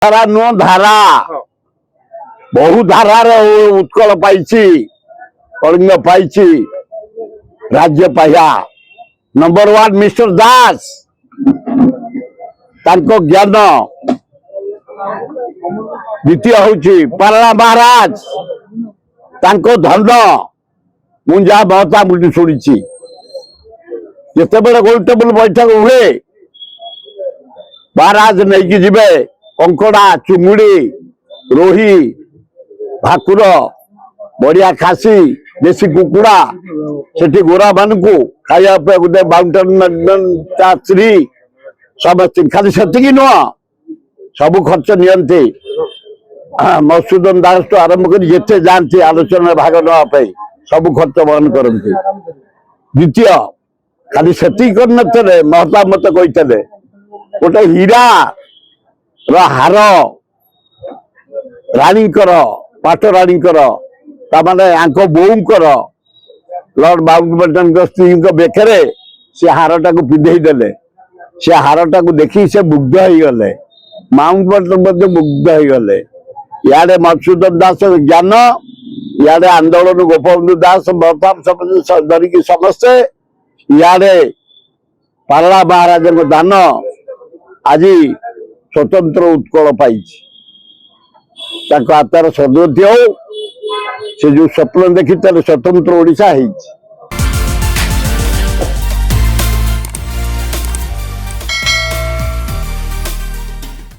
धारा नुह धारा बहु धारार उत्कल पाई कलिंग पाई राज्य पाया नंबर 1 मिस्टर दास तांको ज्ञान द्वितीय हूँ पारला महाराज तांको धन मुझा महता मुझे शुणी जिते बड़े गोलटेबल बैठक हुए महाराज नहीं जीवे कंकड़ा चुंगुड़ी रोही भाकुर बढ़िया खासी देशी कुकुड़ा से गोरा मान को खाया गोटे माउंटेन स्त्री समस्त खाली से नुह सब खर्च नियंती मधुसूदन दास तो आरंभ कर जिते जाती आलोचना भाग नापी सब खर्च बहन करती द्वितीय खाली से कर महता मत कहते गोटे हीरा हार राणीकर पाट राणीकर माने बोऊंकर लॉर्ड माउंटबेटन स्त्री बेकरे से हारटा को पिंधे देले से हारटा को देखी से मुग्ध हो गले माउंटबेटन मुग्ध हो गले इे मधुसूदन दास ज्ञान इे आंदोलन गोपबंधु दास महताब धरिकी समस्ते इे पारला महाराज दान आज स्वतंत्र उत्कल पाई आत्मार सदुति हो से जो स्वप्न देखी स्वतंत्र ओडिशा है।